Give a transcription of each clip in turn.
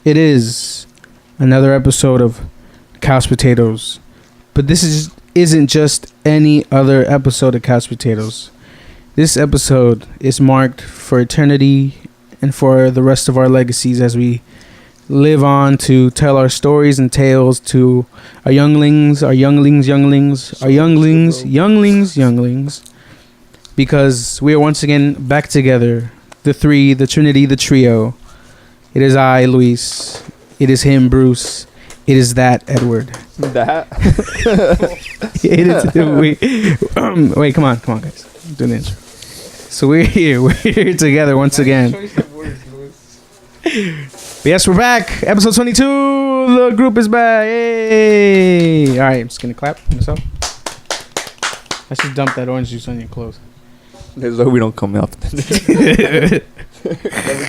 It is another episode of Couch Potatoes, but isn't just any other episode of Couch Potatoes. This episode is marked for eternity and for the rest of our legacies as we live on to tell our stories and tales to our younglings, because we are once again back together. The three, the Trinity, the trio. It is I, Luis. It is him, Bruce. It is that, Edward. That? Wait, come on, guys. Do the intro. So we're here together once again. But yes, we're back. Episode 22. The group is back. Hey. All right, I'm just gonna clap myself. I should dump that orange juice on your clothes. That's why we don't come off. Never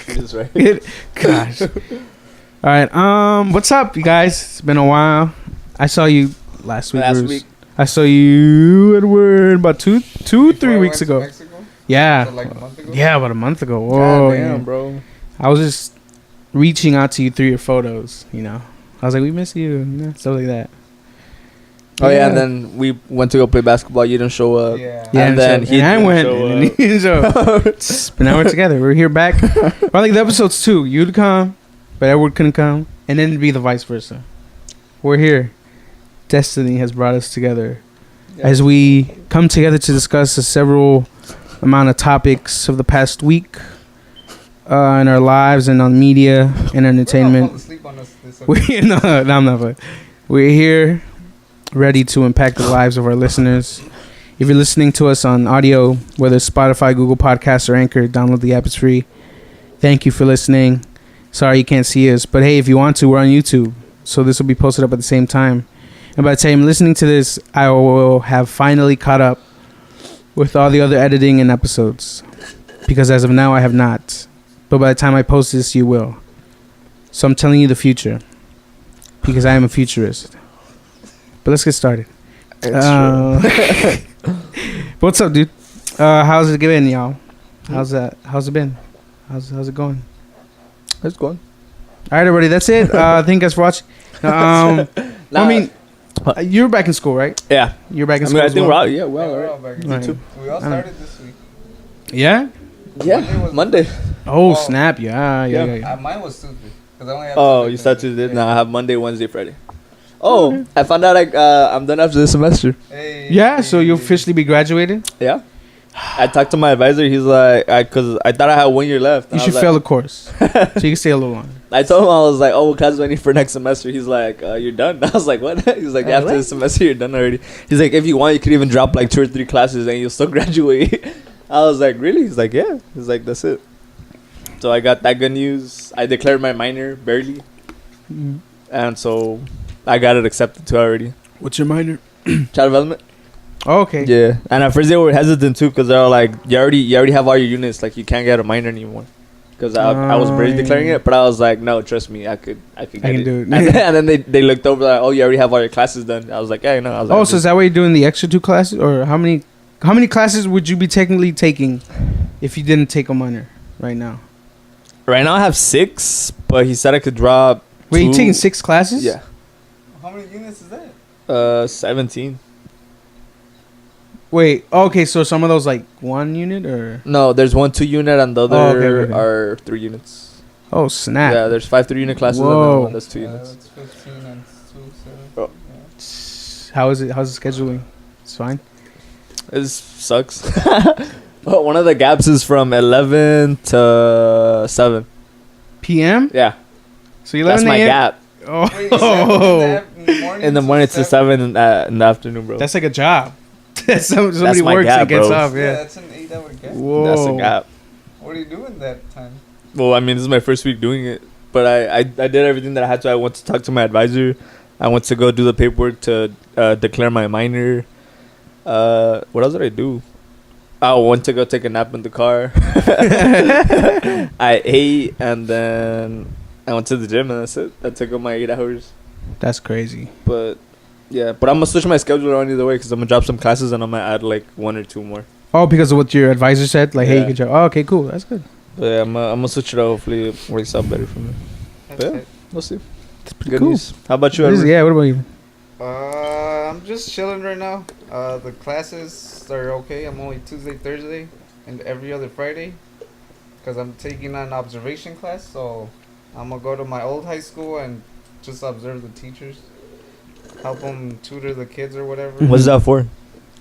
treat us right. Gosh. All right. What's up, you guys? It's been a while. I saw you last week. I saw you, Edward, about 3 weeks ago. Yeah. So like a month ago? Yeah, about a month ago. Whoa, God damn, yeah. bro. I was just reaching out to you through your photos. You know, I was like, we miss you. You know, stuff like that. Oh yeah, and then we went to go play basketball. You didn't show up. Yeah. And then I went. And he didn't show up. But now we're together. We're here back. Or like the episodes too. You'd come, but Edward couldn't come, and then it'd be the vice versa. We're here. Destiny has brought us together as we come together to discuss several amount of topics of the past week in our lives and on media and entertainment. No, I'm not. We're here, ready to impact the lives of our listeners. If you're listening to us on audio, whether it's Spotify, Google Podcasts, or Anchor, download the app. It's free. Thank you for listening. Sorry you can't see us, but hey, if you want to, we're on YouTube, so this will be posted up at the same time. And by the time listening to this, I will have finally caught up with all the other editing and episodes, because as of now, I have not. But by the time I post this, you will. So I'm telling you the future, because I am a futurist. But let's get started. What's up, dude? How's it been, y'all? How's it been? How's it going? It's going. All right, everybody. That's it. Thank you guys for watching. I mean, you're back in school, right? Yeah. You're back in school. I think well? we're out. Yeah, We're all back. Right. We all started this week. Yeah. Yeah. Monday. Oh, snap! Yeah. Mine was Tuesday. Cause I only had You started Tuesday. No, I have Monday, Wednesday, Friday. Oh, okay. I found out I'm done after this semester. Hey. Yeah. So you'll officially be graduated. Yeah. I talked to my advisor. He's like, because I thought I had 1 year left. You should fail a course, so you can stay a little longer. I told him, I was like, what classes do I need for next semester? He's like, you're done. I was like, what? He's like, after this semester, you're done already. He's like, if you want, you could even drop like 2 or 3 classes and you'll still graduate. I was like, really? He's like, yeah. He's like, that's it. So I got that good news. I declared my minor barely. Mm. And so I got it accepted too already. What's your minor? Child development. Oh, okay. Yeah. And at first they were hesitant too, because they're like, you already have all your units. Like, you can't get a minor anymore. Because I was barely declaring it, but I was like, no, trust me, I could get it. Do it. And then they looked over like, oh, you already have all your classes done. I was like, yeah, no. I was like, so is that why you're doing the extra 2 classes, or how many classes would you be technically taking if you didn't take a minor right now? Right now I have 6, but he said I could drop. Wait, 2. you taking 6 classes? Yeah. How many units is that? 17. Wait, okay, so some of those like 1 unit or? No, there's 1 2-unit and the other okay. are 3 units. Oh, snap. Yeah, there's 5 3-unit classes. Whoa. And then one that's 2 units. That's 15 and 2, 7. Oh. Yeah. How's the scheduling? It's fine. It sucks. But one of the gaps is from 11 to 7 p.m. Yeah. So 11 that's my a.m. gap. Oh. Wait, In the morning to 7 in the afternoon, bro. That's like a job. Somebody my works gap, and gets bro. off. Yeah. That's an 8-hour gap. Whoa. That's a gap. What do you do in that time? Well, I mean, this is my first week doing it, but I did everything that I had to. I went to talk to my advisor. I went to go do the paperwork to declare my minor. What else did I do? I went to go take a nap in the car. I ate, and then I went to the gym, and that's it. I took up my 8 hours. That's crazy. But yeah, but I'm gonna switch my schedule around either way, because I'm gonna drop some classes and I'm gonna add like 1 or 2 more. Oh, because of what your advisor said? Like, hey, Yeah. you can drop. Oh, okay, cool. That's good. But yeah, I'm gonna switch it out. Hopefully, it works out better for me. That's Yeah. it. We'll see. pretty Good cool. news. How about you, This is- Edward? yeah, what about you? I'm just chilling right now. The classes are okay. I'm only Tuesday, Thursday, and every other Friday, cause I'm taking an observation class. So I'm gonna go to my old high school and just observe the teachers, help them tutor the kids or whatever. What's that for?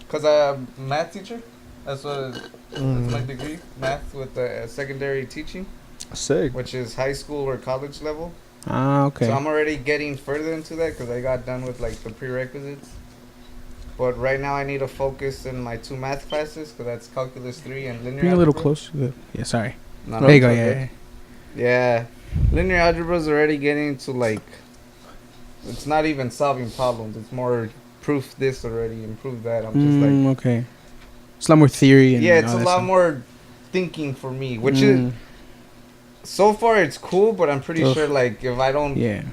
Cause I'm a math teacher. That's my Mm. degree, math with secondary teaching, Sick. which is high school or college level. Ah, okay. So I'm already getting further into that because I got done with like the prerequisites. But right now I need to focus in my 2 math classes because that's calculus 3 and linear Bring a little algebra. closer. Yeah, sorry. No, There you go. it's Yeah, okay. yeah. Yeah, linear algebra is already getting to like, it's not even solving problems. It's more proof this already and prove that. I'm just like, Okay. It's a lot more theory. And yeah, it's all a that lot stuff. more thinking for me, which is so far it's cool. But I'm pretty Ugh. sure like if I don't Yeah.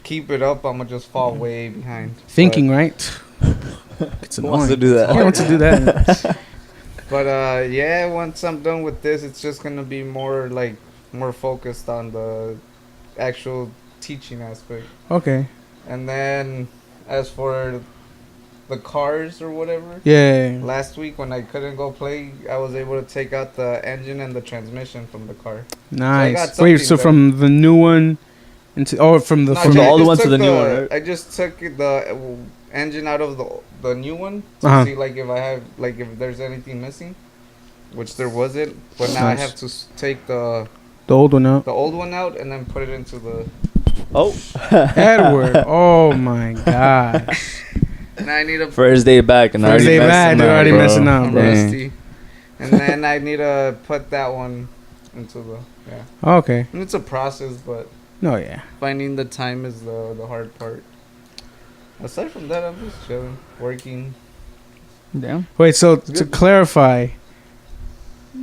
keep it up, I'm gonna just fall way behind. Thinking, right? It's Who wants to annoying. do that? Yeah, I want to do that. But yeah, once I'm done with this, it's just gonna be more like more focused on the actual teaching aspect. Okay. And then as for the cars or whatever, Yeah. last week when I couldn't go play, I was able to take out the engine and the transmission from the car. Nice. got Wait, something so done. from the new one into from the No, from I the just old one to took the new one, right? I just took the engine out of the new one to Uh-huh. see like if I have like if there's anything missing, which there wasn't. But now Nice. I have to take the old one out. old one out and then put it into the. Oh, Edward. Oh my gosh. Now I need a. first day back and First day back, they're already messing up, I'm bro. rusty. And then I need to put that one into the Okay. And it's a process, but No, yeah. finding the time is the hard part. Aside from that, I'm just chilling, working. Damn. Wait, so It's to good. clarify,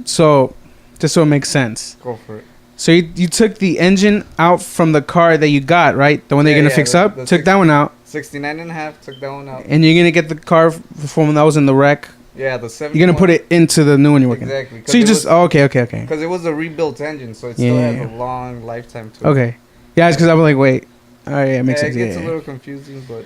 so just so it makes sense. Go for it. So you took the engine out from the car that you got, right? The one they're Yeah, gonna yeah, fix the- up. the Took that one out, 69 and a half, took that one out. and you're gonna get the car from when that was in the wreck. Yeah, the 70. You're gonna put it into the new one you're working. Exactly. So you just okay. Because it was a rebuilt engine, so it still Yeah. has a long lifetime to it. Okay. Yeah, it's because I was like, wait. All right, yeah, it makes Yeah, sense. it gets Yeah. a little confusing, but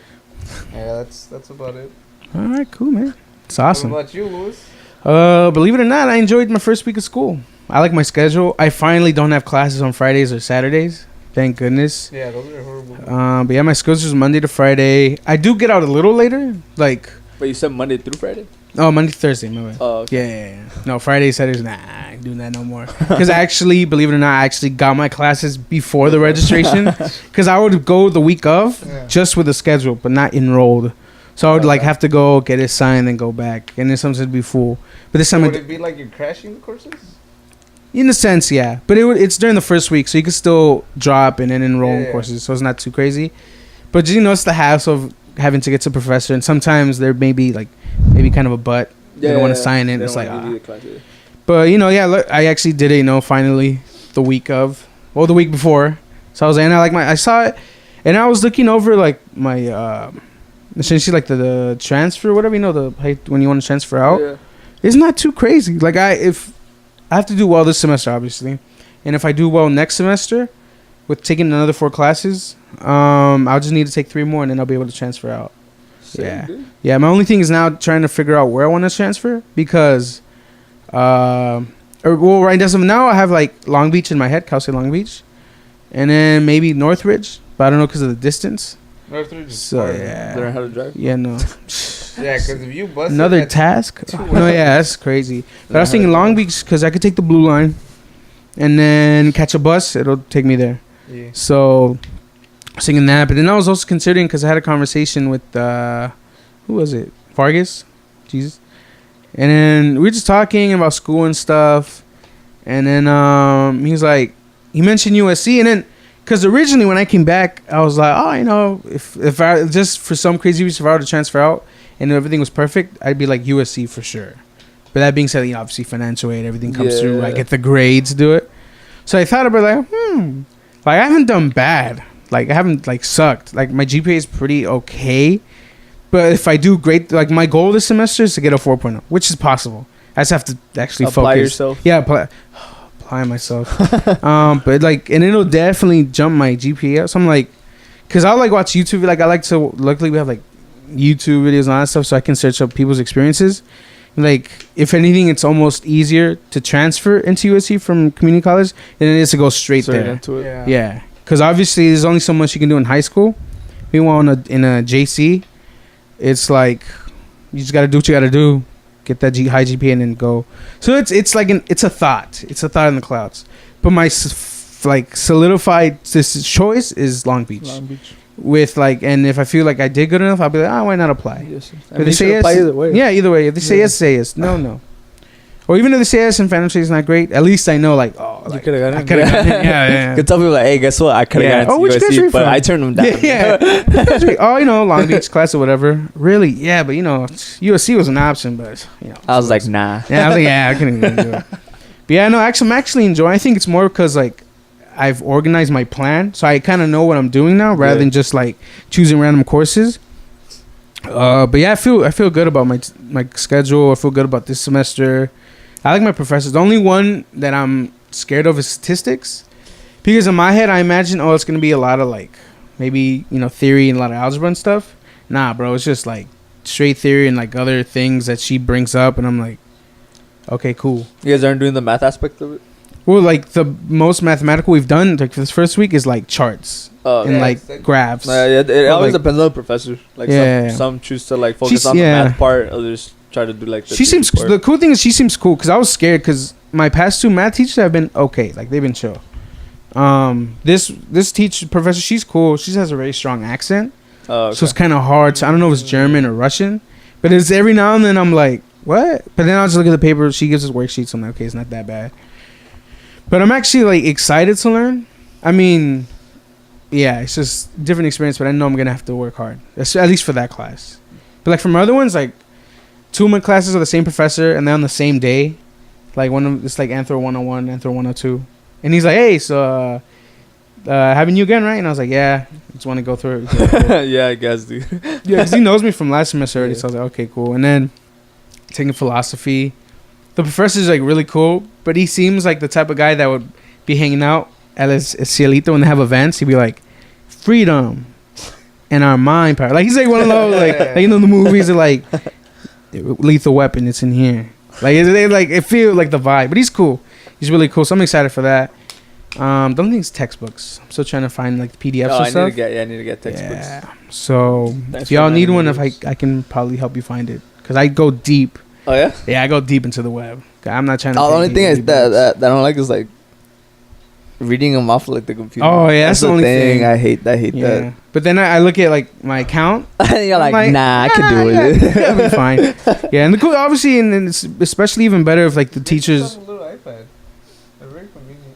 yeah, that's about it. All right, cool, man. It's awesome. What about you, Louis? Believe it or not, I enjoyed my first week of school. I like my schedule. I finally don't have classes on Fridays or Saturdays. Thank goodness. Yeah, those are horrible. But yeah, my schedule is Monday to Friday. I do get out a little later, like But you said Monday through Friday? Monday to Thursday. My bad. Oh, okay. Yeah. No, Friday, Saturdays. Nah, I ain't doing that no more. Because actually, believe it or not, I actually got my classes before the registration. Because I would go the week of Yeah. just with the schedule, but not enrolled. So I would like Okay. have to go get it signed and go back, and then sometimes it'd be full. But this time, Would it be like you're crashing the courses? in a sense, yeah. But it's during the first week, so you can still drop and then enroll in Yeah. courses, so it's not too crazy. But you know, it's the hassle of having to get to a professor, and sometimes there may be like maybe kind of a butt. They don't want to sign it. They It's don't like, wanna give ah. you the class either. But you know, yeah, look, I actually did it. You know, finally the week of, well, the week before. So I was, and I saw it, and I was looking over like my essentially like the transfer, whatever, you know, when you want to transfer out. Yeah. It's not too crazy. Like if I have to do well this semester, obviously, and if I do well next semester with taking another 4 classes, I'll just need to take 3 more, and then I'll be able to transfer out. Sick, Yeah. dude. Yeah, my only thing is now trying to figure out where I want to transfer because, right now I have like Long Beach in my head, Cal State Long Beach, and then maybe Northridge, but I don't know because of the distance. Northridge is So far. Learn how to drive. yeah, no. Yeah, because if you bust Another it, task? 2 No, yeah, that's crazy. But I was Learn thinking how to Long drive. Beach because I could take the blue line and then catch a bus. It'll take me there. yeah. So I was thinking that. But then I was also considering because I had a conversation with, who was it? Vargas? Jesus. And then we were just talking about school and stuff. And then he was like, he mentioned USC. And then, because originally when I came back, I was like, oh, you know, if I just for some crazy reason, if I were to transfer out and everything was perfect, I'd be like USC for sure. But that being said, you know, obviously financial aid, everything comes through. I Yeah. get the grades to do it. So I thought about like, like I haven't done bad. Like I haven't like sucked. Like my GPA is pretty okay. But if I do great, like my goal this semester is to get a 4.0, which is possible. I just have to actually Apply focus. yourself. Yeah, apply apply myself. But like, and it'll definitely jump my GPA up. So I'm like, cause I'll like watch YouTube. Like I like to. Luckily, we have like YouTube videos and all that stuff, so I can search up people's experiences. Like, if anything, it's almost easier to transfer into USC from community college than it is to go straight there. Into it. Yeah, because obviously there's only so much you can do in high school. Meanwhile, in a JC, it's like you just gotta do what you gotta do, get that high GPA and then go. So it's like it's a thought. It's a thought in the clouds. But my solidified choice is Long Beach. Long Beach. With like, and if I feel like I did good enough, I'll be like, why not apply? Yes. If they say yes, either way. yeah, either way. If they say yes, say yes. No. Or even if they say yes and Phantom Shade is not great, at least I know like, oh, You like, could have I gotten could have gotten it. Yeah. You could tell people like, hey, guess what? I could have gotten which to country USC, but from? I turned them down. Yeah. Oh, Long Beach class or whatever. Really? Yeah, but USC was an option, but I was like, nah. Yeah, I was like, I couldn't even do it. But yeah, no, actually, I'm actually enjoying. I think it's more because like I've organized my plan, so I kind of know what I'm doing now, rather than just like choosing random courses. But yeah, I feel good about my schedule. I feel good about this semester. I like my professors. The only one that I'm scared of is statistics, because in my head I imagine, it's gonna be a lot of like maybe theory and a lot of algebra and stuff. Nah, bro, it's just like straight theory and like other things that she brings up, and I'm like, okay, cool. You guys aren't doing the math aspect of it? Well, like the most mathematical we've done like for this first week is like charts and like graphs. It always like, depends on the professor. Like some choose to like focus on the math part, others try to do like the the cool thing is she seems cool, because I was scared because my past 2 math teachers have been okay, like they've been chill. This professor, she's cool. She has a very strong accent, so it's kind of hard. So I don't know if it's German or Russian, but it's every now and then I'm like, what? But then I'll just look at the paper. She gives us worksheets. I'm like, okay, it's not that bad. But I'm actually like excited to learn. I mean, yeah, it's just different experience, but I know I'm gonna have to work hard. At least for that class. But like from other ones, like 2 of my classes are the same professor and they're on the same day. Like one of them, it's like Anthro 101, Anthro 102, and he's like, hey, so having you again, right? And I was like, yeah, just want to go through it. Like, yeah, I guess, dude. Yeah, because he knows me from last semester already, so I was like, okay, cool. And then taking philosophy. The professor's like really cool, but he seems like the type of guy that would be hanging out at El Cielito when they have events. He'd be like, freedom and our mind power. Like he's like one of those like the movies are like Lethal Weapon. It's in here. Like it feels like the vibe, but he's cool. He's really cool. So I'm excited for that. Don't think it's textbooks. I'm still trying to find like the PDFs and stuff. I need to get textbooks. Yeah. So if y'all need one, I can probably help you find it, because I go deep. Oh yeah. Yeah, I go deep into the web. I'm not trying to. The only thing that I don't like is like reading them off like the computer. Oh yeah, that's the only thing. I hate that. But then I look at like my account. You're like, nah, I can do it. Yeah, I'll be fine. Yeah, and the cool, obviously, and it's especially even better if like the teachers. A little iPad. They're very convenient.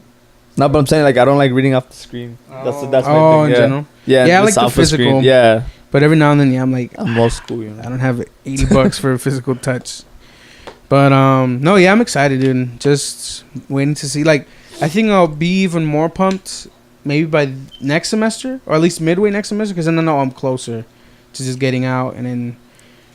No, but I'm saying like I don't like reading off the screen. That's my thing. In general. Yeah, I like the physical. Screen. Yeah, but every now and then, I'm like, I'm old school. I don't have $80 for a physical touch. But no, yeah, I'm excited, dude. Just waiting to see. Like, I think I'll be even more pumped maybe by next semester, or at least midway next semester, because then I know I'm closer to just getting out. And then,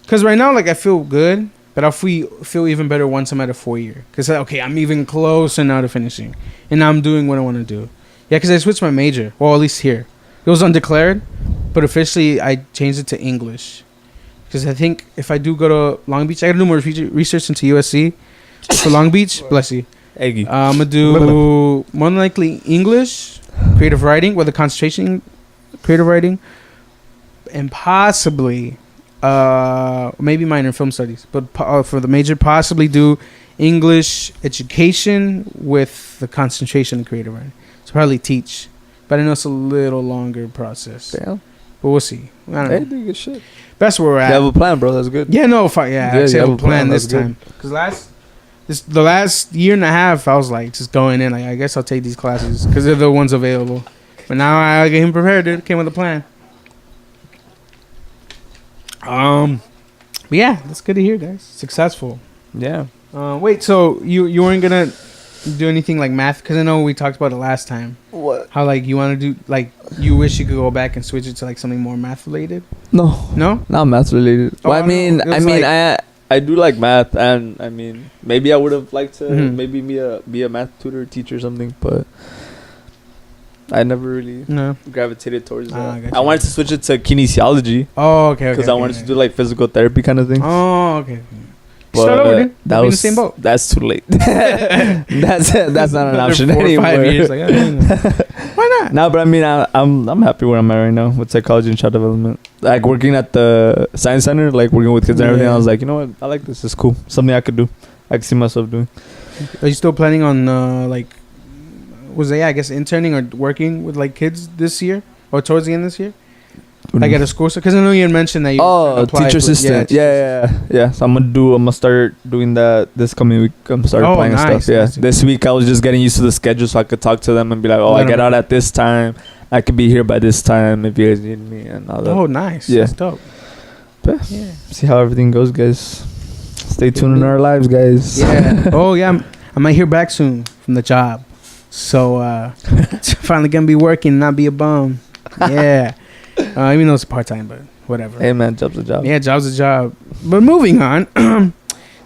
because right now, like, I feel good, but I'll feel even better once I'm at a 4-year. Because, okay, I'm even closer now to finishing, and now I'm doing what I want to do. Yeah, because I switched my major. Well, at least here. It was undeclared, but officially I changed it to English. Because I think if I do go to Long Beach, I got to do more research into USC. For Long Beach, bless you. I'm going to do more than likely English, creative writing, with a concentration in creative writing, and possibly maybe minor in film studies. But for the major, possibly do English education with the concentration in creative writing. So probably teach. But I know it's a little longer process. Damn. But we'll see. I don't know. Do good shit. That's where we're at. You have a plan, bro. That's good. Yeah, no, I actually have a plan this good. time. Because the last year and a half, I was like just going in. Like, I guess I'll take these classes because they're the ones available. But now I get him prepared, dude. Came with a plan. But yeah, that's good to hear, guys. Successful. Yeah. Wait, so you weren't gonna do anything like math? Because I know we talked about it last time. What? How like you want to do, like, you wish you could go back and switch it to like something more math related? No, not math related. Well, I mean, I do like math, and I mean, maybe I would have liked to Mhm. maybe be a math tutor, teacher, or something, but I never really No. gravitated towards that. I got I you. wanted to switch it to kinesiology Oh, okay. because Okay, I wanted to do like physical therapy kind of thing. Oh, okay. But Start over, dude. that We'll be in was the same boat. That's too late. that's not an Another option 4 or anymore. 5 years. Like, why not? No, but I mean, I'm happy where I'm at right now with psychology and child development. Like working at the science center, like working with kids and everything. Yeah. I was like, you know what, I like this. It's cool. Something I could do. I can see myself doing. Are you still planning on like, was it, I guess, interning or working with like kids this year or towards the end of this year? Like at a school, because I know you had mentioned that you. Teacher assistant. Yeah. So I'm gonna start doing that this coming week. I'm start applying and stuff. Yeah. Nice. This week I was just getting used to the schedule, so I could talk to them and be like, I get out at this time. I could be here by this time if you guys need me and all that. Oh, nice. Yeah. That's dope. But Yeah. see how everything goes, guys. Stay tuned in our lives, guys. Yeah. Oh yeah. I might hear back soon from the job, so finally gonna be working, not be a bum. Yeah. Even though it's part time, but whatever. Hey man, job's a job. Yeah, job's a job. But moving on,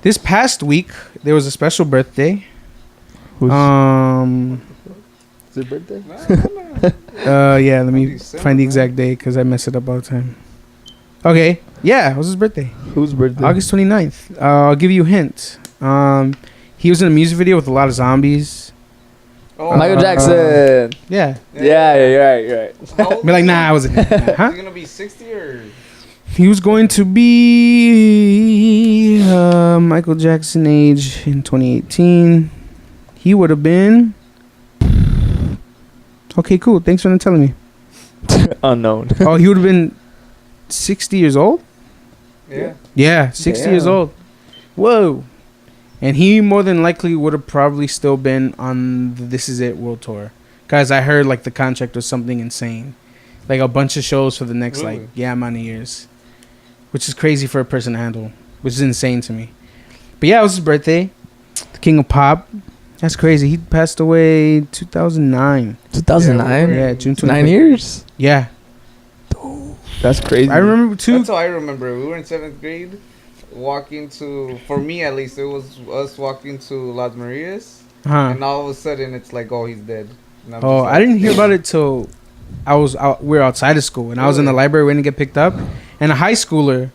this past week there was a special birthday. Who's It's your birthday? yeah. Let me December, find the man. exact day because I mess it up all the time. Okay. Yeah, it was his birthday. Whose birthday? August 29th. I'll give you a hint. He was in a music video with a lot of zombies. Oh, Michael Jackson. Yeah. Yeah, you're right. You're right. How old Be like, is nah, I he? wasn't. Is Huh? he gonna be 60 or? He was going to be Michael Jackson age in 2018. He would have been. Okay, cool. Thanks for telling me. Unknown. Oh, he would have been 60 years old? Yeah. Yeah, 60 years Damn. old. Whoa. And he more than likely would have probably still been on the This Is It World Tour. Guys, I heard like the contract was something insane. Like a bunch of shows for the next Really? amount of years. Which is crazy for a person to handle. Which is insane to me. But yeah, it was his birthday. The King of Pop. That's crazy. He passed away 2009. 2009. Yeah, June 25th. 9 years. Yeah. That's crazy. I remember too. That's how I remember. We were in 7th grade, walking to. For me at least, it was us walking to Las Marias, Huh. and all of a sudden it's like, oh, he's dead. And I'm Oh, just like, I didn't hear about it till we were outside of school, and I was in the library waiting to get picked up, and a high schooler,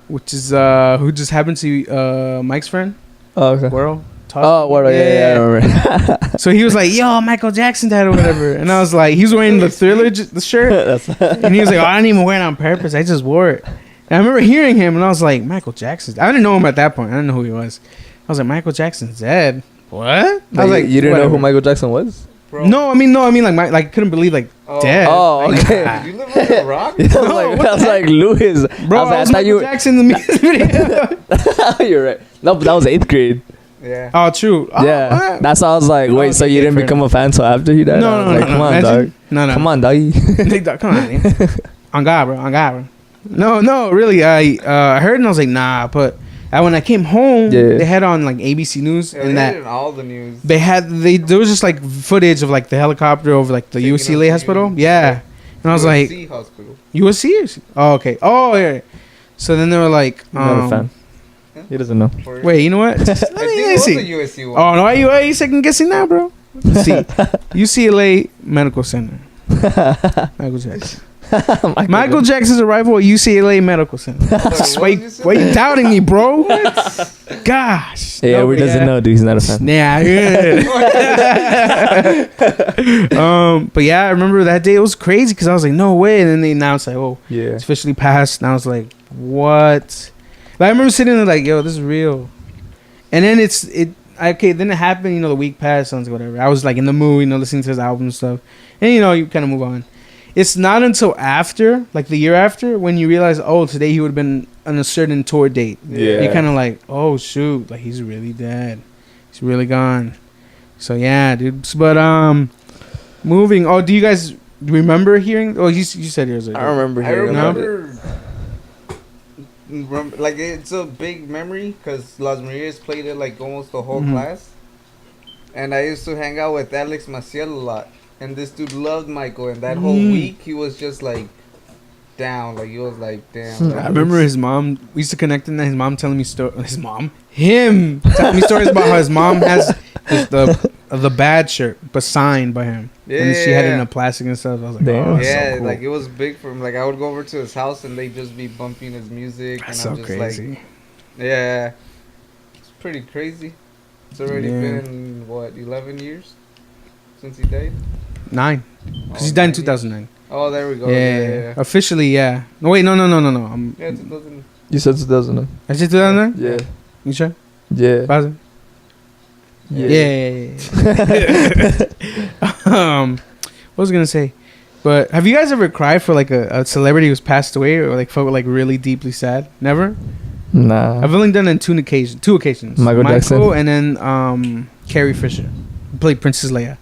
which is who just happened to be Mike's friend, Oh, okay. World. Oh, what? Yeah, I remember. So he was like, "Yo, Michael Jackson died or whatever," and I was like, he was wearing the Thriller the shirt, and he was like, "Oh, I didn't even wear it on purpose. I just wore it." And I remember hearing him, and I was like, "Michael Jackson." I didn't know him at that point. I didn't know who he was. I was like, "Michael Jackson's dead." What? I was like, you didn't know whatever. who Michael Jackson was? bro. No, I mean like couldn't believe like Oh. dead. Oh, Like, okay. nah. Did you live under a rock? I was No, like, what I was like Louis. Bro, I I was thought Michael you. Jackson in the music video. You're right. No, but that was 8th grade. Yeah. Oh, true. Oh, Yeah, what? that's why I was like, wait, Oh, so okay, you didn't fair become a fan until after he died? No, I was no, like, no, come no. on, Imagine- dog. No, Come on, doggy. Come on, man. On God, bro. On God, bro. No, really. I heard and I was like, nah. But when I came home, Yeah. they had on like ABC News Yeah, and they that did in all the news. there was just like footage of like the helicopter over like the Taking UCLA us to hospital. you. Yeah. And I was like, USC hospital. USC? Oh, okay. Oh, yeah. So then they were like, Not a fan. He doesn't know. For- wait, you know what? I think it was a USC one. Oh no, are you second guessing now, bro? See, UCLA Medical Center. Michael Jackson. Michael Jackson's arrival at UCLA Medical Center. Sorry, what did you say? Why you doubting me, bro? Gosh. Yeah, No, we doesn't know, dude. He's not a fan. Yeah. But yeah, I remember that day. It was crazy because I was like, no way. And then they announced like, oh, Yeah. it's officially passed. And I was like, what? But I remember sitting there like, yo, this is real. And then then it happened, the week passed, sounds like whatever. I was like in the mood, listening to his album and stuff. And you kind of move on. It's not until after, like the year after, when you realize, oh, today he would have been on a certain tour date. Yeah. You're kind of like, oh shoot, like he's really dead. He's really gone. So yeah, dude. But moving. Oh, do you guys remember hearing? Oh, you said yours. I remember I hearing about it. remember, like it's a big memory because Las Marias played it like almost the whole Mhm. class, and I used to hang out with Alex Maciel a lot, and this dude loved Michael, and that whole week he was just like down. Like, it was like, damn. I remember his mom. We used to connect, and his mom telling me him telling me stories about how his mom has the bad shirt, but signed by him. Yeah. And she had it in a plastic and stuff. I was like, Damn. oh, that's Yeah, so cool. like, it was big for him. Like, I would go over to his house, and they'd just be bumping his music. That's and I'm so just crazy. like, yeah. It's pretty crazy. It's already been, 11 years since he died? 9, because he died in 2009. Oh, there we go. Yeah. Officially, yeah. No, wait, no. Yeah, 2000. You said 2000. I said 2009. Yeah. You sure? Yeah. Basil? Yeah. What was I gonna say? But have you guys ever cried for like a celebrity who's passed away, or like felt like really deeply sad? Never. Nah. I've only done it on two occasions. Michael Jackson. And then Carrie Fisher, who played Princess Leia.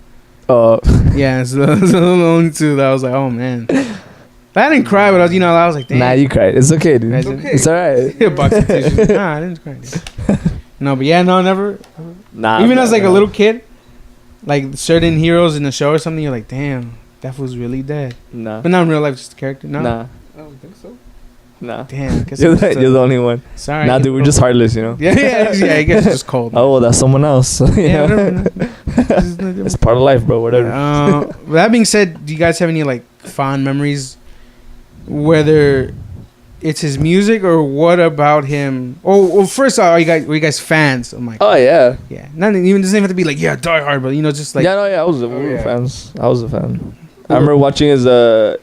Yeah, so those are the only two that I was like, oh man. But I didn't cry, but I was like, damn. Nah, you cried. It's okay, dude. It's okay. It's alright. Yeah, box of tissues. Nah, I didn't cry. Dude. No, but yeah, no, never. Nah. Even as like a little kid, like certain heroes in the show or something, you're like, damn, that was really dead. Nah. But not in real life, just a character. No. Nah. I don't think so. Nah. Damn. I guess You're I'm just the only one. sorry. Nah, dude, we're just heartless, you know? Yeah, I guess it's just cold. Oh, well, that's someone else. Yeah, whatever. It's part of life, bro. Whatever. With that being said, do you guys have any like fond memories, whether it's his music or what about him? Oh, well, first off, were you guys fans? I'm like, Oh, yeah. yeah. Not even doesn't even have to be like, yeah, die hard, but just like, Yeah, no, yeah. We were yeah. fans. I was a fan. I remember watching his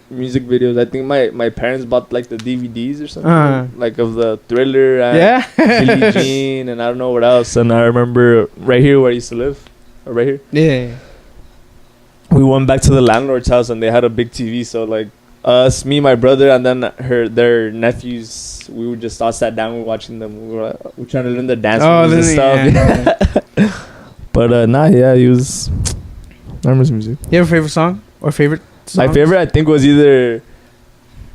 music videos. I think my parents bought like the DVDs or something, like of the Thriller and yeah, Billie Jean and I don't know what else. And I remember right here where I used to live, or right here, yeah. we went back to the landlord's house and they had a big TV. So like us, me, my brother, and then their nephews, we were just all sat down, we were watching them. We were trying to learn the dance moves and stuff. Yeah. But nah, yeah, he was. I remember his music. You have a favorite song or favorite song? My favorite, I think, was either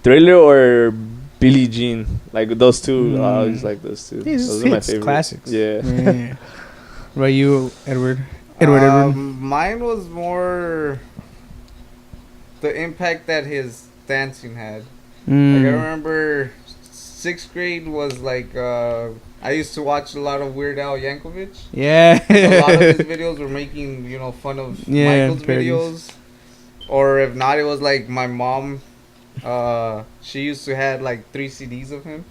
Thriller or Billie Jean. Like those two, I always like those two. Those are my favorite classics. Yeah. Yeah. What about you, Edward? Mine was more the impact that his dancing had. Like, I remember 6th grade was like I used to watch a lot of Weird Al Yankovic. Yeah. A lot of his videos were making fun of Michael's parodies. videos, or if not, it was like my mom. She used to had like 3 CDs of him,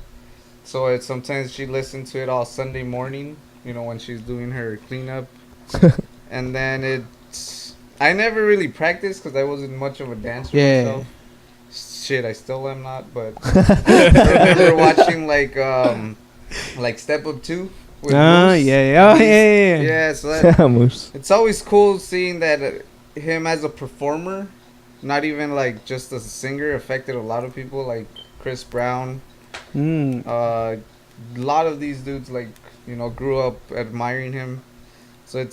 so sometimes she listened to it all Sunday morning. When she's doing her cleanup, and then I never really practiced because I wasn't much of a dancer myself. Shit, I still am not, but I remember watching like Step Up 2 with Moose. Yeah, so it's always cool seeing that him as a performer, not even like just a singer, affected a lot of people like Chris Brown. A lot of these dudes grew up admiring him. So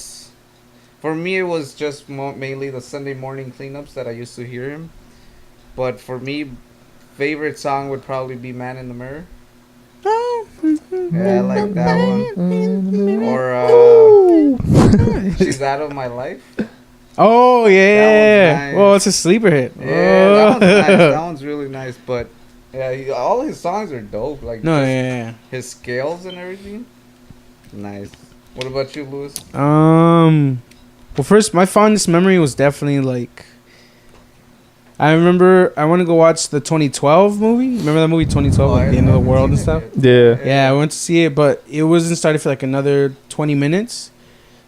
for me, it was just mainly the Sunday morning cleanups that I used to hear him. But for me, favorite song would probably be Man in the Mirror. Yeah, I like that one. Or She's Out of My Life. Oh, yeah. That one's nice. Well, it's a sleeper hit. Yeah, that one's nice. That one's really nice. But yeah, all his songs are dope. Like his scales and everything. Nice. What about you, Louis? Well, first, my fondest memory was definitely like, I remember I want to go watch the 2012 movie. Remember that movie 2012, like the end of the world and stuff? Yeah. Yeah, I went to see it, but it wasn't started for like another 20 minutes.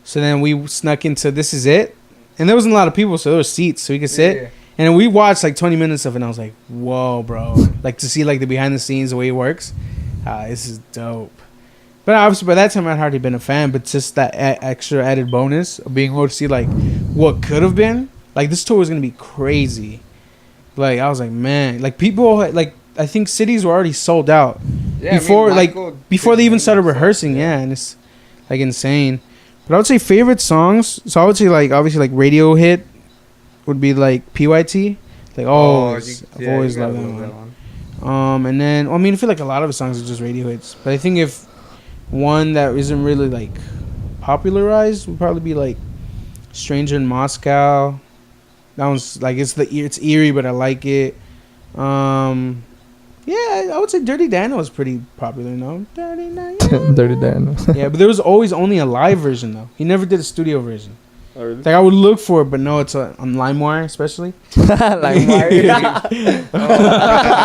So then we snuck into This Is It. And there wasn't a lot of people, so there were seats, so we could sit. Yeah. And we watched like 20 minutes of it, and I was like, whoa, bro. Like to see like the behind the scenes, the way it works. This is dope. But obviously by that time I'd already been a fan, but just that extra added bonus of being able to see like what could have been. Like this tour was going to be crazy. Like I was like, man, like people, like I think cities were already sold out before they even started rehearsing. Yeah, and it's like insane. But I would say favorite songs. So I would say like obviously like radio hit would be like PYT. Like I've always loved that one. And then I feel like a lot of his songs are just radio hits. But I think if one that isn't really like popularized would probably be like Stranger in Moscow. That one's like it's eerie, but I like it. Yeah, I would say Dirty Dan was pretty popular, no? Dirty Dan. Dirty Dan. Yeah, but there was always only a live version though. He never did a studio version. Oh, really? It's like I would look for it, but no, it's on LimeWire especially. Oh,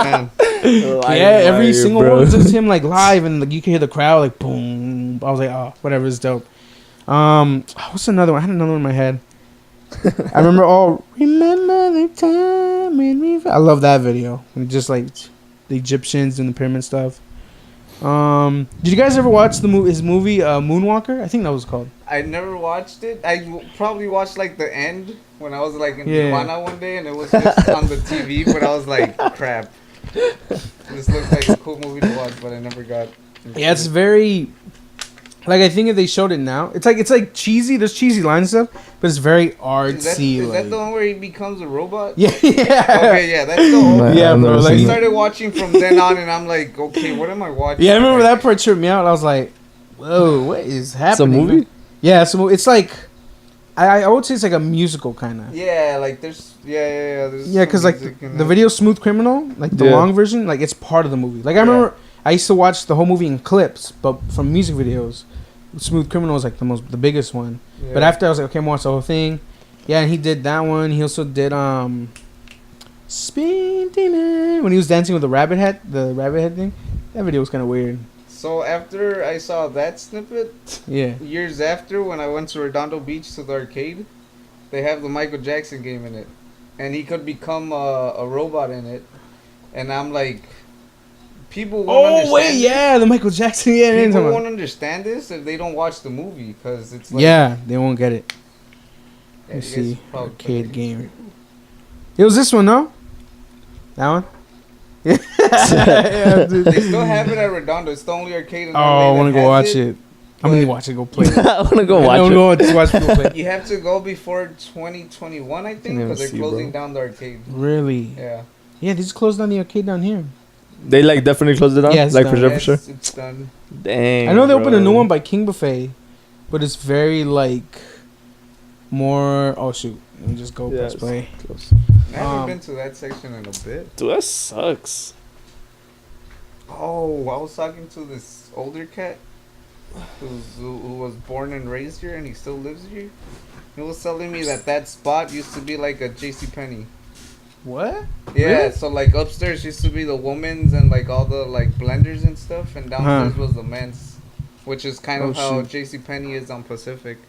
man. Yeah, every single one was just him like live, and like you could hear the crowd like boom. I was like, oh, whatever, it's dope. What's another one? I had another one in my head. I remember remember the time when we. I love that video. And just like the Egyptians and the pyramid stuff. Did you guys ever watch his movie Moonwalker? I think that was called. I never watched it. Probably watched like the end when I was like in Yeah. Tijuana one day, and it was just on the TV. But I was like, crap. This looks like a cool movie to watch, but I never got. Yeah, it's very. Like I think if they showed it now, it's like cheesy. There's cheesy lines and stuff, but it's very artsy. Is that the one where he becomes a robot? Yeah, yeah. Okay, yeah, that's the whole. Yeah, bro. Like, I started watching from then on, and I'm like, okay, what am I watching? yeah, I remember that part tripped me out. I was like, whoa, what is happening? It's a movie? Man? Yeah, it's a movie. It's like, I would say it's like a musical kind of. Yeah, like there's Yeah, because like the video "Smooth Criminal," like the long version, like it's part of the movie. Like I remember, I used to watch the whole movie in clips, but from music videos. Smooth Criminal was like the biggest one. Yeah. But after I was like, okay, I'm watch the whole thing. Yeah, and he did that one. He also did Spin Demon when he was dancing with the rabbit head thing. That video was kind of weird. So after I saw that snippet, years after when I went to Redondo Beach to the arcade, they have the Michael Jackson game in it, and he could become a robot in it, and I'm like. People won't understand yeah, the Michael Jackson. Yeah, people won't understand this if they don't watch the movie because it's like they won't get it. Yeah, Let's see, arcade game. It was this one, no? That one. Yeah, dude. They still have it at Redondo. It's the only arcade. In I want to go watch it. I'm gonna watch it. Go play it. I want to go watch it. Go watch people play. You have to go before 2021, I think, because they're closing down the arcade. Really? Yeah. Yeah, they just closed down the arcade down here. They like definitely closed it down. Yeah, like done. for sure. It's done. Dang. I know they opened a new one by King Buffet, but it's very like more. Oh shoot! Let me just go press play. I haven't been to that section in a bit. Dude, that sucks. Oh, I was talking to this older cat who was born and raised here, and he still lives here. He was telling me that spot used to be like a JCPenney. What? Yeah, really? so like upstairs used to be the women's and like all the like blenders and stuff, and downstairs was the men's, which is kind of how JCPenney is on Pacific.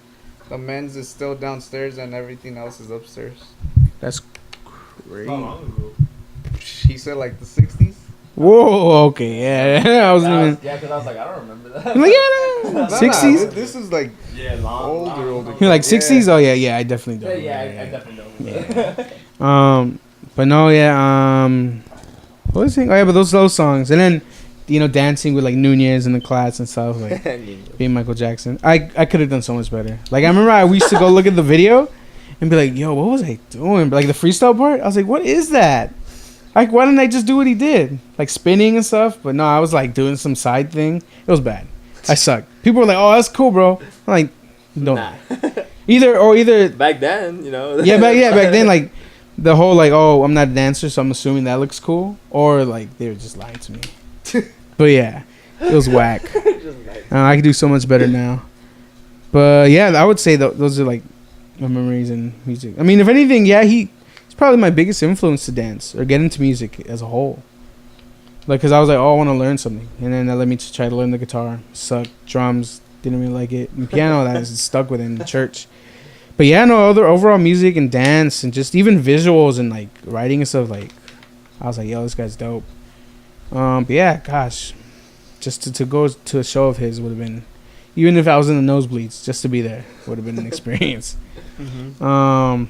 The men's is still downstairs and everything else is upstairs. That's crazy. How long ago? He said like the 60s. Whoa, okay, yeah. I was even. Yeah, because I was like, I don't remember that. I'm like, yeah, 60s? This is like older. You're like 60s? Oh, yeah, I definitely don't. Yeah, I definitely don't. Yeah. But no, what was it? Oh, yeah, but those songs. And then, dancing with like Nunez in the class and stuff, like being Michael Jackson. I could have done so much better. Like, I remember we used to go look at the video and be like, yo, what was I doing? But like the freestyle part, I was like, what is that? Like, why didn't I just do what he did? Like spinning and stuff. But no, I was like doing some side thing. It was bad. I sucked. People were like, oh, that's cool, bro. I'm like, no. Nah. Either. Back then, Yeah, back then, like. The whole like, oh, I'm not a dancer, so I'm assuming that looks cool, or like they were just lying to me. But yeah, it was whack. I could do so much better now. But yeah, I would say those are like my memories in music. I mean, if anything, yeah, he's probably my biggest influence to dance or get into music as a whole. Like, cause I was like, oh, I want to learn something, and then that led me to try to learn the guitar. Sucked. Drums, didn't really like it. And piano, that is stuck within the church. But yeah, no, other overall music and dance and just even visuals and like writing and stuff, like I was like, yo, this guy's dope. But yeah, gosh, just to go to a show of his would have been, even if I was in the nosebleeds, just to be there would have been an experience. Yeah,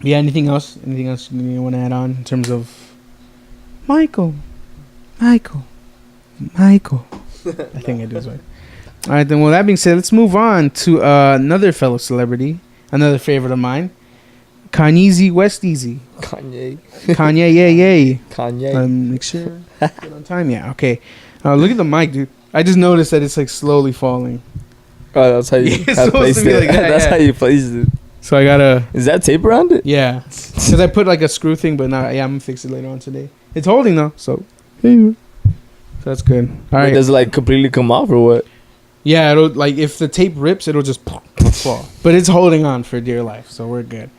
anything else you want to add on in terms of Michael? I think I do as well. All right, then. Well, that being said, let's move on to another fellow celebrity. Another favorite of mine, Kanye West Easy. Kanye, yay. Kanye. Make sure get on time. Yeah, okay. Look at the mic, dude. I just noticed that it's like slowly falling. Oh, that's how you placed it. Like that, that's how you placed it. So I gotta. Is that tape around it? Yeah, because I put like a screw thing, but now I'm gonna fix it later on today. It's holding though, so So that's good. All right. Does it like completely come off or what? Yeah, it'll like if the tape rips, it'll just fall. But it's holding on for dear life, so we're good.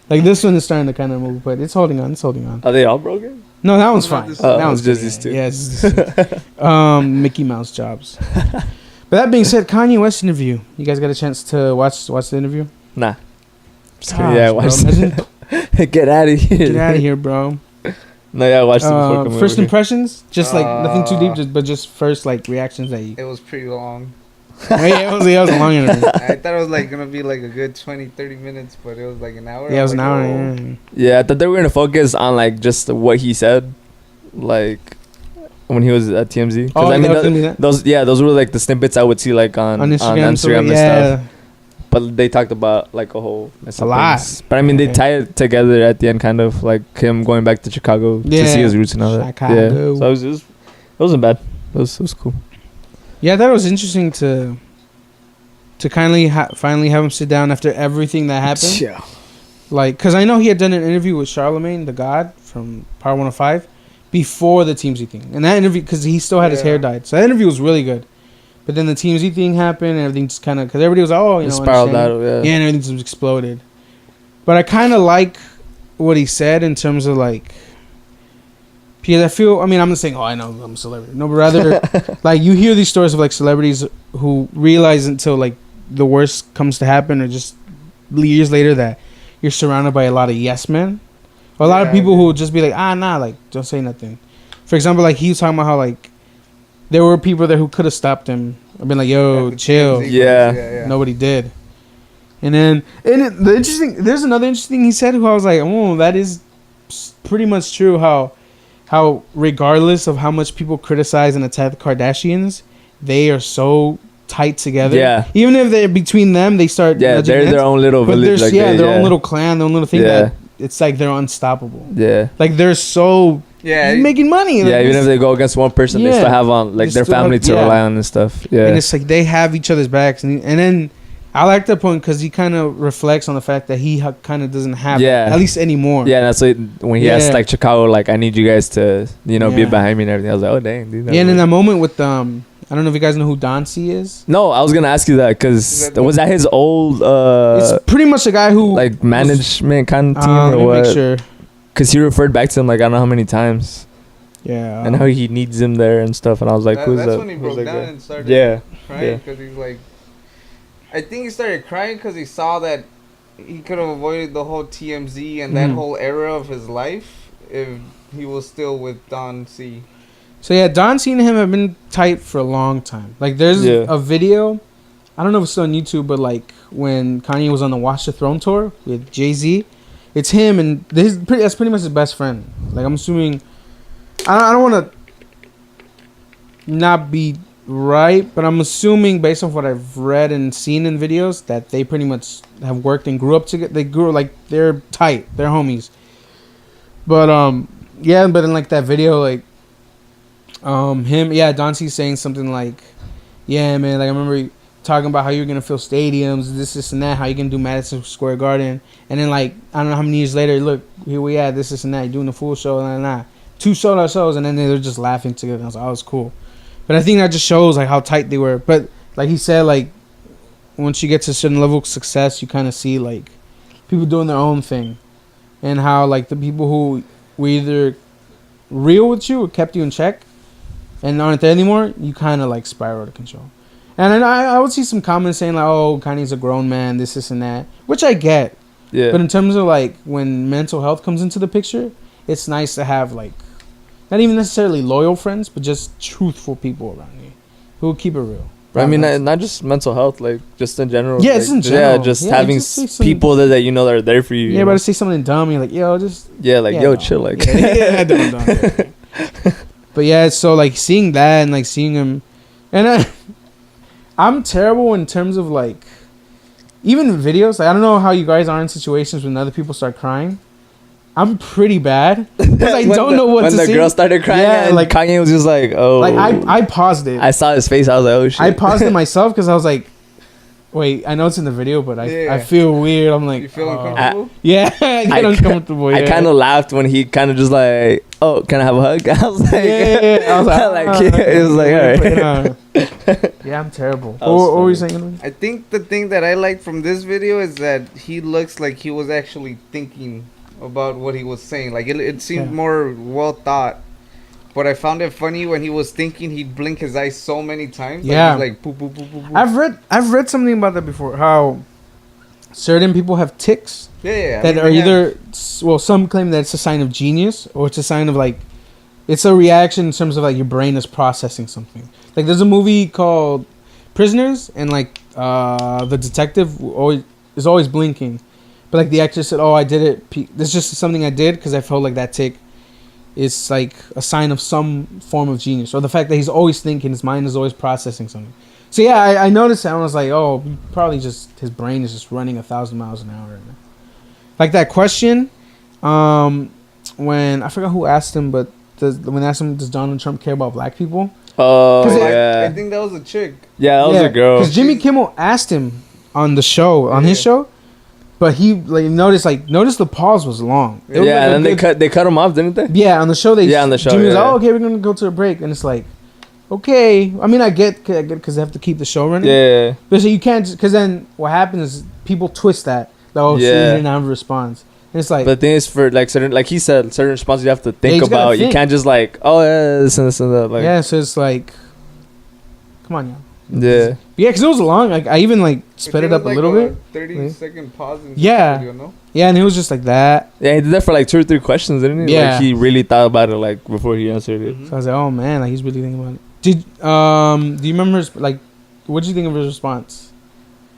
Like this one is starting to kind of move, but it's holding on. It's holding on. Are they all broken? No, that one's fine. Oh, That one's just good, these two. Yeah, it's just, Mickey Mouse jobs. But that being said, Kanye West interview. You guys got a chance to watch the interview? Nah. Just kidding. Gosh, Yeah, bro, watch imagine- Get out of here. Get out of here, bro. No, yeah, I watched it before coming First over here. impressions, just like nothing too deep, but just first like reactions that you. It was pretty long. Yeah, it was a long interview. I thought it was like gonna be like a good 20-30 minutes, but it was like an hour. Yeah, it was like, an hour. oh. Yeah. Yeah, I thought they were gonna focus on like just what he said, like when he was at TMZ. Because Oh, I mean, that was gonna be that? those were like the snippets I would see like on Instagram so, and yeah. stuff. But they talked about like a whole mess A of lot. things. But I mean, they Okay. tie it together at the end, kind of like him going back to Chicago to Yeah. see his roots and all that. Chicago. Yeah, so it wasn't bad. It was cool. Yeah, that was interesting to finally have him sit down after everything that happened. Yeah. Like, because I know he had done an interview with Charlemagne the God from Power 105 before the TMZ thing. And that interview, because he still had his hair dyed. So that interview was really good. But then the TMZ thing happened and everything just kind of, because everybody was like, oh, you It know. spiraled out. understanding. Yeah. Yeah, and everything just exploded. But I kind of like what he said in terms of like, because I feel, I mean, I'm not saying, oh, I know I'm a celebrity. No, but rather, like, you hear these stories of like celebrities who realize until like the worst comes to happen or just years later that you're surrounded by a lot of yes men. Or a lot of people who will just be like, nah, like, don't say nothing. For example, like, he was talking about how, like, there were people there who could have stopped him. I've been like, yo, chill. Yeah. Nobody did. And then, there's another interesting thing he said who I was like, oh, that is pretty much true. How regardless of how much people criticize and attack the Kardashians, they are so tight together. Yeah. Even if they're between them, they start. Yeah, nudging they're heads. their own little But village. there's Like their own little clan, their own little thing that it's like they're unstoppable. Yeah. Like they're so making money. Like, Yeah, even if they go against one person, they still have on like They their still family have- to rely on and stuff. Yeah. and it's like they have each other's backs, and then I like that point because he kind of reflects on the fact that he kind of doesn't have at least anymore. Yeah, that's like when he asked like Chicago, like I need you guys to be Yeah. behind me and everything. I was like, oh dang, dude. Yeah, and in that moment with I don't know if you guys know who Don C is. No, I was gonna ask you that because was that his old It's pretty much a guy who like management kind of team let or me what? make sure. Because he referred back to him like I don't know how many times. Yeah. And how he needs him there and stuff. And I was like, who's that's that? when he Who's broke that down guy? and started crying because he's like, I think he started crying because he saw that he could have avoided the whole TMZ and that whole era of his life if he was still with Don C. So yeah, Don C and him have been tight for a long time. Like there's a video, I don't know if it's still on YouTube, but like when Kanye was on the Watch the Throne tour with Jay-Z, it's him and that's pretty much his best friend. Like I'm assuming, I don't want to not be right, but I'm assuming based on what I've read and seen in videos that they pretty much have worked and grew up together. They grew like they're tight, they're homies. But yeah, but in like that video, like Don C's saying something like, yeah, man, like I remember talking about how you're gonna fill stadiums, this and that, how you gonna do Madison Square Garden, and then like I don't know how many years later, look, here we at, this and that, you're doing a full show, nah, 2 sold-out shows, and then they're just laughing together. And I was like, oh, it's cool. But I think that just shows like how tight they were. But like he said, like once you get to a certain level of success, you kind of see like people doing their own thing, and how like the people who were either real with you or kept you in check and aren't there anymore, you kind of like spiral out of control. And then I would see some comments saying like, oh, Kanye's a grown man, this and that, which I get. Yeah. But in terms of like when mental health comes into the picture, it's nice to have like not even necessarily loyal friends, but just truthful people around you who will keep it real. I mean, not just mental health, like just in general. Yeah, like, it's in general. Yeah, just Yeah, having just say some- people that you know that are there for you. Yeah, but to say something dumb, you're like, yo, just yo, chill, like. yeah, don't. But yeah, so like seeing that and like seeing him, and I'm terrible in terms of like even videos. Like I don't know how you guys are in situations when other people start crying. I'm pretty bad because I don't know what to see. When the girl started crying, yeah, and like Kanye was just like, oh. Like I paused it. I saw his face. I was like, oh shit. I paused it myself because I was like, Wait, I know it's in the video, but I Yeah. feel weird. I'm like, You feel oh. uncomfortable? Yeah, I get uncomfortable. Yeah. I kind of laughed when he kind of just like, oh, can I have a hug? I was like, yeah. I was like, it was like, all right. Yeah, I'm terrible. That was What were you funny. saying? I think the thing that I like from this video is that he looks like he was actually thinking about what he was saying. Like it seemed more well thought. But I found it funny when he was thinking, he'd blink his eyes so many times. Yeah. Like, he's like, boop, boop, boop, boop, boop. I've read something about that before. How certain people have tics Yeah. that are either, well, some claim that it's a sign of genius or it's a sign of like, it's a reaction in terms of like your brain is processing something. Like there's a movie called Prisoners, and like the detective is always blinking, but like the actor said, "Oh, I did it. This is just something I did because I felt like that tic is like a sign of some form of genius, or the fact that he's always thinking, his mind is always processing something." So yeah, I noticed that. And I was like, "Oh, probably just his brain is just running 1,000 miles an hour." Right now. Like that question, when I forgot who asked him, but when they asked him, does Donald Trump care about black people? Oh, I yeah. think that was a chick. Yeah, that was a girl. Because Jimmy Kimmel asked him on the show, on his show, but he noticed the pause was long. It was Yeah, like and then they cut him off, didn't they? Yeah, on the show on the show, Jimmy was yeah. like, "Oh, okay, we're gonna go to a break," and it's like, okay. I mean, I get because they have to keep the show running. Yeah. But so you can't, because then what happens is people twist that. Like, oh, so you didn't have a response. And it's like, But the thing is, for like certain, like he said, certain responses you have to you think just gotta about. You think. can't just like, oh yeah, this and that. Like, yeah. So it's like, come on, y'all. yeah. Yeah, because it was long. Like I even like sped it up a little bit. 30-second pause in Yeah. the video, no? Yeah, and it was just like that. Yeah, he did that for like 2 or 3 questions, didn't he? Yeah. Like he really thought about it like before he answered it. So I was like, oh man, like he's really thinking about it. Do you remember his, like, what did you think of his response?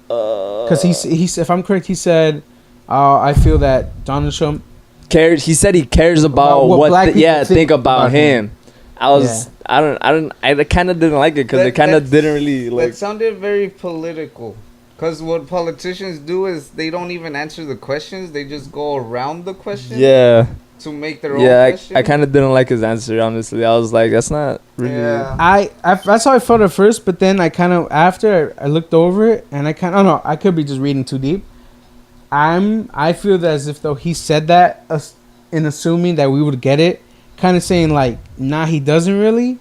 Because he if I'm correct, he said, I feel that Donald Trump Cares. He said he cares about what what. black people Think about him. I was. Yeah. I kind of didn't like it because it kind of didn't really like. That sounded very political. Because what politicians do is they don't even answer the questions. They just go around the question Yeah. to make their own Yeah, question. I kind of didn't like his answer. Honestly, I was like, that's not really. Yeah. I that's how I felt at first, but then I kind of after I looked over it and I kind of, no, I could be just reading too deep. I feel that as if though he said that in assuming that we would get it, kind of saying like, nah, he doesn't really,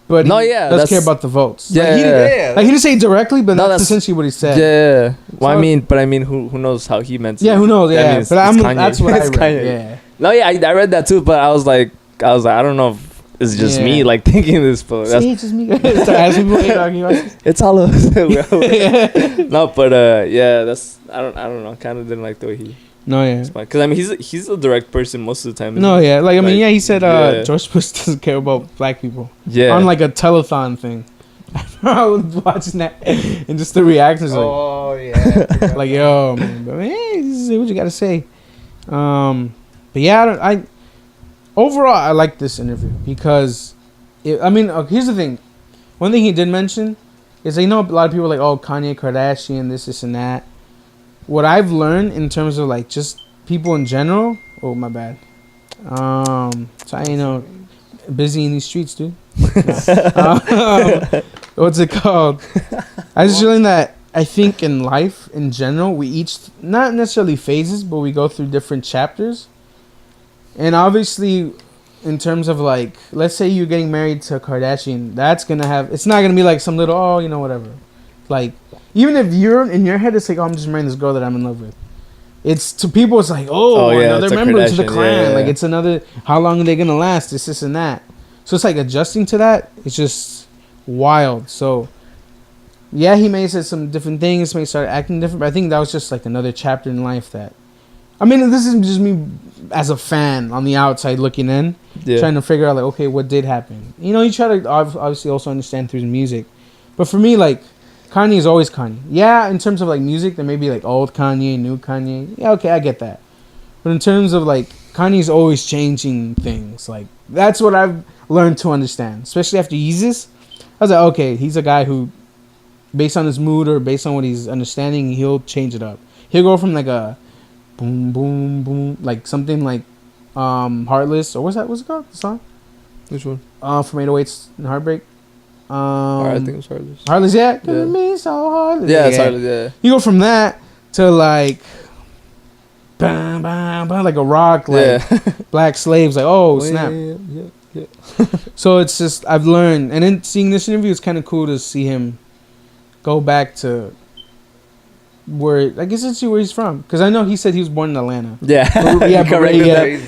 but No, he yeah, does that's- care about the votes. Yeah, like, he didn't, yeah. like he didn't say it directly, but No, that's that's- essentially what he said. Yeah. Well, So- I mean, who knows how he meant it? Yeah, who knows? I Yeah, mean, it's but Kanye. that's what I It's read. Kanye. Yeah, No, yeah, I read that too, but I was like, I don't know if it's just me Yeah. like thinking this, but see, it's just me. Start asking people what you're talking about. it's all of us. Yeah. No, but yeah, that's I don't know. Kind of didn't like the way he No, yeah. because I mean he's a direct person most of the time. No, yeah. Like I mean, Like, yeah. He said yeah. George Bush doesn't care about black people Yeah. on like a telethon thing. I was watching that and just the reactions, like, Oh, yeah. like yo, man, but hey, this is what you gotta say. But yeah, I overall I like this interview because, I mean, here's the thing. One thing he did mention is that, you know, a lot of people are like, oh, Kanye Kardashian, this and that. What I've learned in terms of like just people in general. Oh, my bad. So I, you know, busy in these streets, dude. What's it called? I just learned that I think in life in general, we each, not necessarily phases, but we go through different chapters. And obviously, in terms of like, let's say you're getting married to a Kardashian, that's gonna have, it's not gonna be like some little, oh, you know, whatever. Like, even if you're in your head, it's like, oh, I'm just marrying this girl that I'm in love with. It's to people, it's like, oh, yeah, another it's a member to the Kardashian, clan. yeah. Like, it's another, how long are they gonna last? This and that. So it's like adjusting to that. It's just wild. So yeah, he may have said some different things, may start acting different, but I think that was just like another chapter in life that, I mean, this is just me as a fan on the outside looking in, Yeah. trying to figure out like, okay, what did happen? You know, you try to obviously also understand through his music, but for me, like, Kanye is always Kanye. Yeah, in terms of like music, there may be like old Kanye, new Kanye. Yeah, okay, I get that. But in terms of like, Kanye's always changing things. Like, that's what I've learned to understand, especially after Yeezus. I was like, okay, he's a guy who, based on his mood or based on what he's understanding, he'll change it up. He'll go from like a boom, boom, boom, like something like Heartless, or what's it called, the song? Which one? From 808s and Heartbreak. I think it was Heartless. Heartless, yeah. Yeah. Me so heartless. Yeah, it's Heartless. Yeah. You go from that to like, bam, bam, bam, like a rock, like Black Slaves, like oh snap. Yeah. So it's just I've learned, and then seeing this interview, it's kind of cool to see him go back to where I guess it's where he's from, because I know he said he was born in Atlanta. Yeah,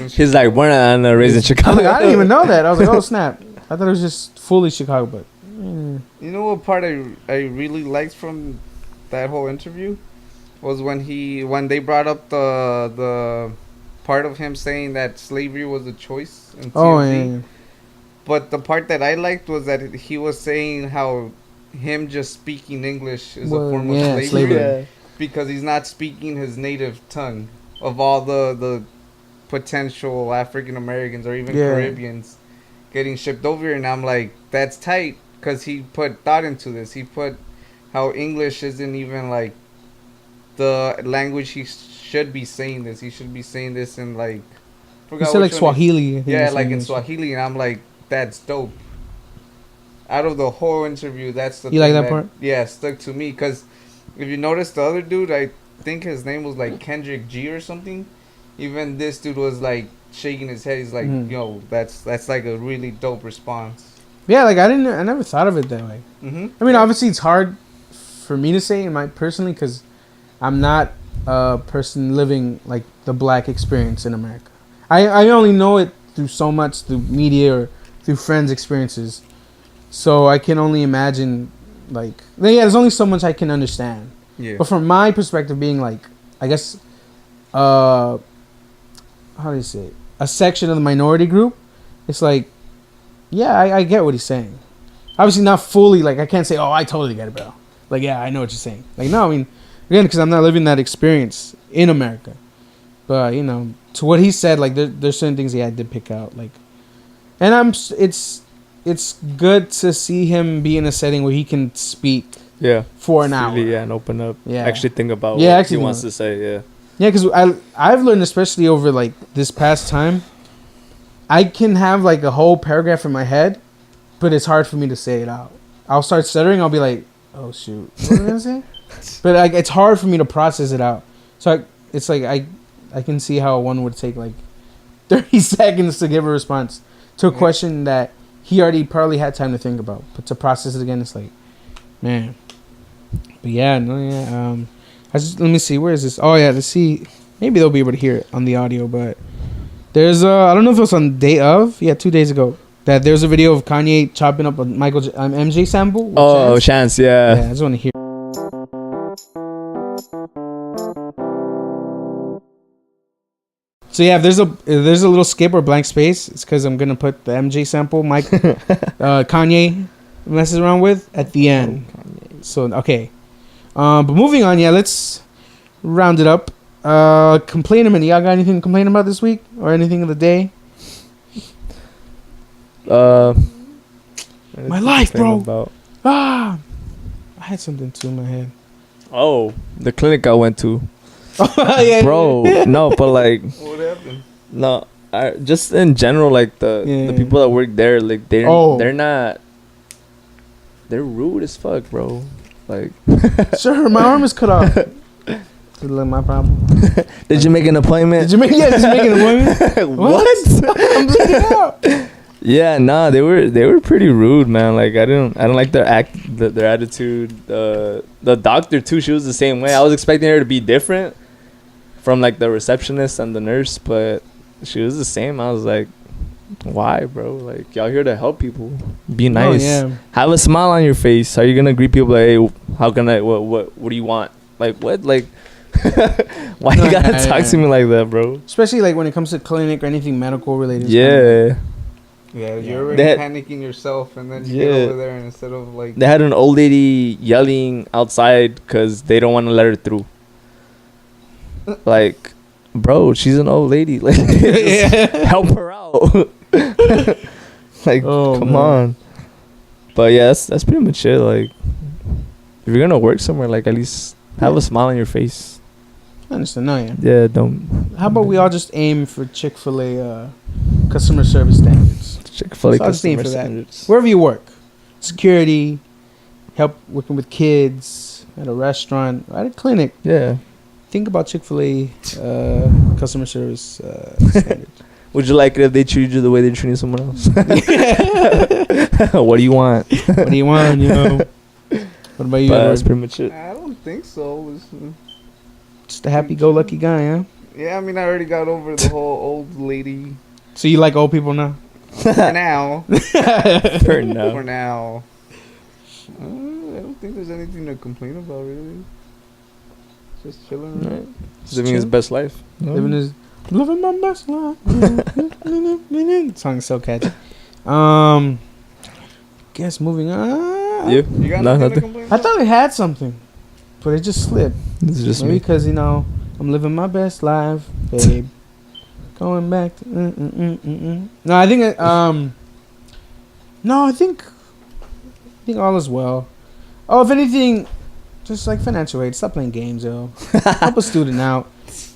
He's like born in Atlanta, raised in Chicago. I didn't even know that. I was like, oh snap! I thought it was just fully Chicago, but. You know what part I really liked from that whole interview was when they brought up the part of him saying that slavery was a choice in TMZ. Oh yeah. But the part that I liked was that he was saying how him just speaking English is a form of slavery. Yeah. Because he's not speaking his native tongue of all the potential African Americans or even Caribbeans getting shipped over here. And I'm like, that's tight, because he put thought into this. He put how English isn't even like the language he should be saying this. He should be saying this in like, he said like Swahili. Yeah, like in Swahili. And I'm like, that's dope. Out of the whole interview, that's the you thing like that part? Yeah, stuck to me, because if you notice the other dude, I think his name was like Kendrick G or something. Even this dude was like shaking his head. He's like, yo, that's like a really dope response. Yeah, like I never thought of it that way. I mean, obviously it's hard for me to say in my personally, because I'm not a person living like the black experience in America. I only know it through so much, through media or through friends' experiences. So I can only imagine, like, yeah, there's only so much I can understand. Yeah. But from my perspective, being like, I guess, how do you say it? A section of the minority group, it's like, yeah, I get what he's saying. Obviously not fully, like, I can't say, oh, I totally get it, bro. Like, yeah, I know what you're saying. Like, no, I mean, again, because I'm not living that experience in America. But, you know, to what he said, like, there's certain things he had to pick out. Like, and it's good to see him be in a setting where he can speak for an hour. Yeah, and open up. Yeah. Actually think about what he wants to say, Yeah, because I've learned, especially over, like, this past time, I can have, like, a whole paragraph in my head, but it's hard for me to say it out. I'll start stuttering. I'll be like, oh, shoot. What am I going to say? But, like, it's hard for me to process it out. So, it's like I can see how one would take, like, 30 seconds to give a response to a question that he already probably had time to think about. But to process it again, it's like, man. But, yeah, let me see. Where is this? Oh, yeah, let's see. Maybe they'll be able to hear it on the audio, but there's I don't know if it was on the day of. Yeah, 2 days ago. That there's a video of Kanye chopping up a MJ sample. Oh, Chance, yeah. Yeah, I just want to hear. So yeah, if there's a little skip or blank space, it's because I'm gonna put the MJ sample Kanye messes around with at the end. So okay, but moving on, yeah, let's round it up. Complain a minute. Y'all got anything to complain about this week or anything of the day? My life, bro. I had something too in my head. Oh, the clinic I went to. Yeah, bro. No, but like, what happened? No, just in general, like the people that work there, like they're rude as fuck, bro. Like, sure, my arm is cut off. My problem. Did you make an appointment? Did you make an appointment? What? I'm bleeding out. Yeah, nah, they were pretty rude, man. Like I don't like their attitude. The doctor too, she was the same way. I was expecting her to be different from like the receptionist and the nurse, but she was the same. I was like, why, bro? Like, y'all here to help people. Be nice. Oh, yeah. Have a smile on your face. How you gonna greet people like, hey, how can I what do you want? Like what? Like why you gotta talk to me like that, bro? Especially like when it comes to clinic or anything medical related. Yeah. Yeah, you're already panicking yourself, and then you get over there, and instead of like... They had an old lady yelling outside because they don't want to let her through. Like, bro, she's an old lady. Like, help her out. Like, come on. But yeah, that's pretty much it. Like, if you're gonna work somewhere, like, at least have a smile on your face. I understand. No, yeah. Yeah, don't. How about we all just aim for Chick-fil-A customer service standards? Chick-fil-A customer standards. Wherever you work. security, help working with kids at a restaurant, at a clinic. Yeah. Think about Chick-fil-A customer service standards. Would you like it if they treated you the way they're treating someone else? What do you want? What do you want? You know. What about you? That's Edward? pretty much it. I don't think so. Just a happy-go-lucky guy, huh? Yeah, I mean, I already got over the whole old lady. So you like old people now? For now. For now. For now. I don't think there's anything to complain about, really. Just chilling. Right. Living his best life. Living my best life. Song's so catchy. Guess moving on. You? You got No, nothing to nothing. complain I about? thought we had something, but it just slipped. This is just Maybe me. because I'm living my best life, babe. Going back to No, I think I think all is well. Oh, if anything, just like financial aid. Stop playing games, yo. Help a student out.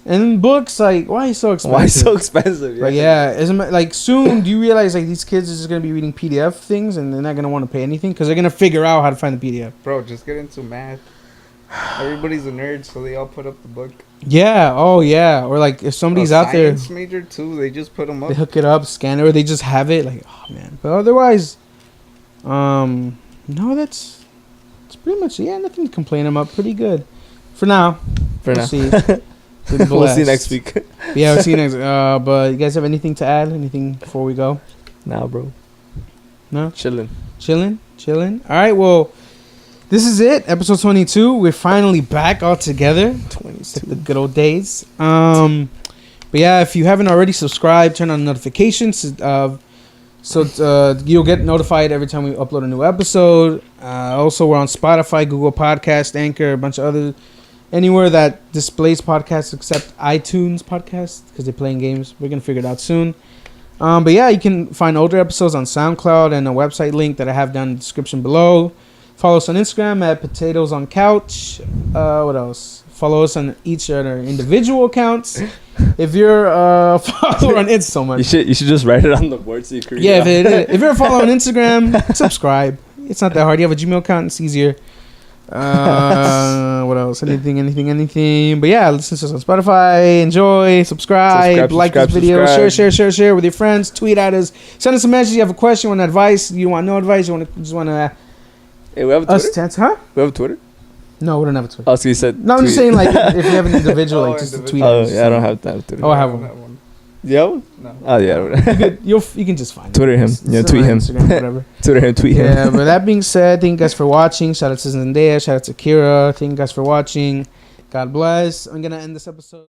And books, like, why are you so expensive? Why so expensive? Like, yeah, isn't like soon? Do you realize like these kids are just gonna be reading PDF things and they're not gonna want to pay anything because they're gonna figure out how to find the PDF. Bro, just get into math. Everybody's a nerd, so they all put up the book. Yeah. Oh, yeah. Or like if somebody's out there, Science major too, they just put them up. they hook it up, scan it, or they just have it. Like, oh man. But otherwise, no, it's pretty much nothing to complain about. Pretty good for now. For now. See. We'll see next week. Yeah, we'll see you next. But you guys have anything to add? Anything before we go? Nah, bro. No. Chilling. Chilling. All right. Well, this is it. Episode 22. We're finally back all together. 22. The good old days. But yeah, if you haven't already subscribed, turn on notifications. So you'll get notified every time we upload a new episode. Also, we're on Spotify, Google Podcast, Anchor, a bunch of other anywhere that displays podcasts except iTunes podcasts because they're playing games. We're gonna figure it out soon. But yeah, you can find older episodes on SoundCloud and a website link that I have down in the description below. Follow us on Instagram at Potatoes on Couch. What else? Follow us on each of our individual accounts. If you're a follower on Instagram, so much. You should just write it on the board so you can read Yeah, it out. if you're a follower on Instagram, subscribe. It's not that hard. You have a Gmail account, it's easier. What else? Anything. But yeah, listen to us on Spotify. Enjoy, subscribe, like this video, share with your friends. Tweet at us. Send us a message. You have a question, want advice? You want no advice? You just want to Hey, we have a Twitter? huh? We have a Twitter? No, we don't have a Twitter. Oh, so you said No, I'm just tweet. saying like if you have an individual, like Oh, just a individual. tweet. Oh, at us. yeah, I don't have that Twitter. Oh, I have don't one. have one. You have one? No. Oh, yeah. You can just find it. Twitter him. It's Yeah, on tweet my him. Instagram, whatever. Twitter him, tweet him. Yeah, but that being said, thank you guys for watching. Shout out to Zendaya. Shout out to Kira. Thank you guys for watching. God bless. I'm going to end this episode.